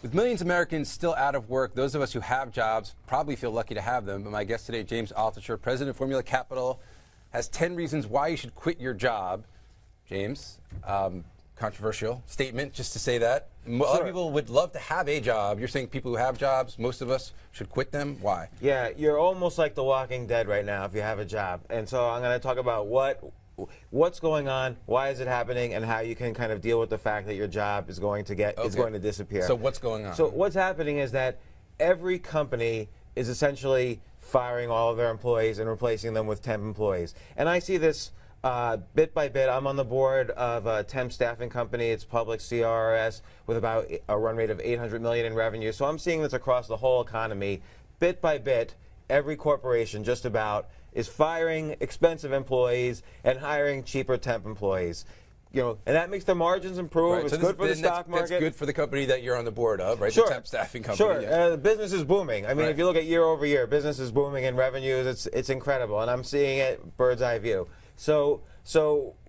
With millions of Americans still out of work, those of us who have jobs probably feel lucky to have them. But my guest today, James Altucher, president of Formula Capital, has 10 reasons why you should quit your job. James, controversial statement, just to say that. A lot of people would love to have a job. You're saying people who have jobs, most of us should quit them. Why? Yeah, you're almost like The Walking Dead right now if you have a job. And so I'm going to talk about what's going on, why is it happening, and how you can kind of deal with the fact that your job is going to disappear. So what's going on? So what's happening is that every company is essentially firing all of their employees and replacing them with temp employees. And I see this bit by bit. I'm on the board of a temp staffing company. It's public, CRS, with about a run rate of $800 million in revenue. So I'm seeing this across the whole economy. Bit by bit, every corporation just about is firing expensive employees and hiring cheaper temp employees. You know, and that makes their margins improve. Right. It's good for the stock market. That's good for the company that you're on the board of, right? Sure. The temp staffing company. Sure. Yeah. The business is booming. I mean, if you look at year over year, business is booming in revenues. It's incredible, and I'm seeing it bird's eye view. So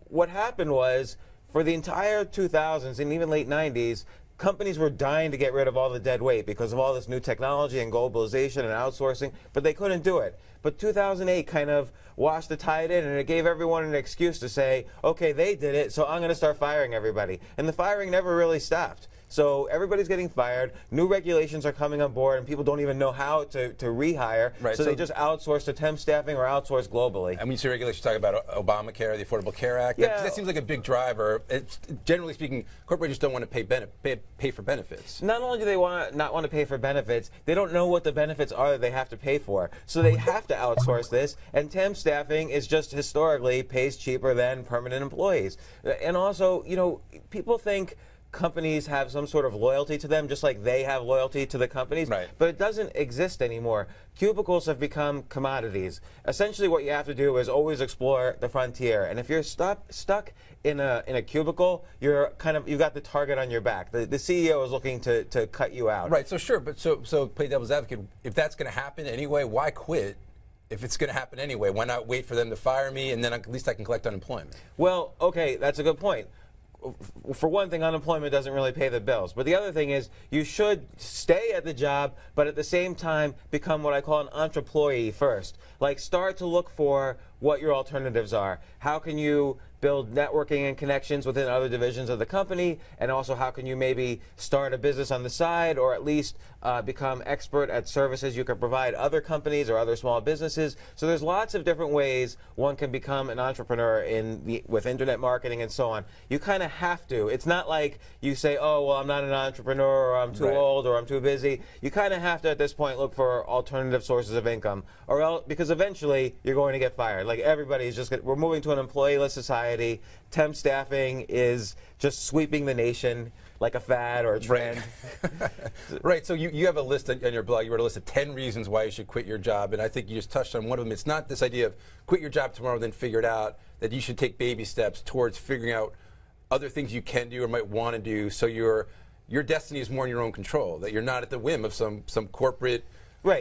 what happened was, for the entire 2000s and even late 90s, companies were dying to get rid of all the dead weight because of all this new technology and globalization and outsourcing, but they couldn't do it. But 2008 kind of washed the tide in, and it gave everyone an excuse to say, okay, they did it, so I'm going to start firing everybody. And the firing never really stopped. So everybody's getting fired. New regulations are coming on board, and people don't even know how to rehire. Right, so they just outsource to temp staffing or outsource globally. And when you see regulations talk about Obamacare, the Affordable Care Act, Yeah. that seems like a big driver. Generally speaking, corporations don't want to pay for benefits. Not only do they not want to pay for benefits, they don't know what the benefits are that they have to pay for. So they have to outsource this, and temp staffing is just historically pays cheaper than permanent employees. And also, you know, people think companies have some sort of loyalty to them, just like they have loyalty to the companies. Right. But it doesn't exist anymore. Cubicles have become commodities. Essentially, what you have to do is always explore the frontier. And if you're stuck in a cubicle, you've got the target on your back. The CEO is looking to cut you out. Right. So sure, but so play devil's advocate. If that's going to happen anyway, why quit? If it's going to happen anyway, why not wait for them to fire me, and then at least I can collect unemployment? Well, okay, that's a good point. For one thing, unemployment doesn't really pay the bills. But the other thing is, you should stay at the job, but at the same time become what I call an entreployee first. Like, start to look for what your alternatives are. How can you build networking and connections within other divisions of the company, and also how can you maybe start a business on the side, or at least become expert at services you can provide other companies or other small businesses. So there's lots of different ways one can become an entrepreneur with internet marketing and so on. You kind of have to. It's not like you say, oh, well, I'm not an entrepreneur, or I'm too old, or I'm too busy. You kind of have to, at this point, look for alternative sources of income, or else, because eventually you're going to get fired. Like, everybody's we're moving to an employee-less society. Temp staffing is just sweeping the nation like a fad or a trend. Right. So you have a list on your blog. You wrote a list of 10 reasons why you should quit your job, and I think you just touched on one of them. It's not this idea of quit your job tomorrow, then figure it out. That you should take baby steps towards figuring out other things you can do or might want to do, so your destiny is more in your own control. That you're not at the whim of some corporate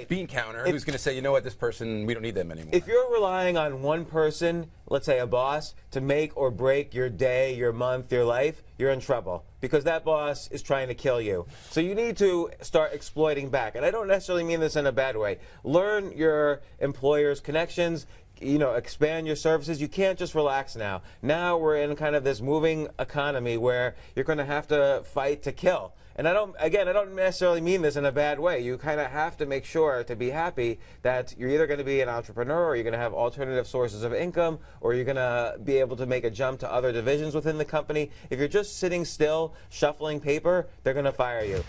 bean counter who's going to say, you know what, this person, we don't need them anymore. If you're relying on one person, let's say a boss, to make or break your day, your month, your life, you're in trouble, because that boss is trying to kill you. So you need to start exploiting back. And I don't necessarily mean this in a bad way. Learn your employer's connections. You know, expand your services. You can't just relax now. Now we're in kind of this moving economy where you're going to have to fight to kill. And I don't necessarily mean this in a bad way. You kind of have to make sure, to be happy, that you're either going to be an entrepreneur, or you're going to have alternative sources of income, or you're going to be able to make a jump to other divisions within the company. If you're just sitting still, shuffling paper, they're going to fire you.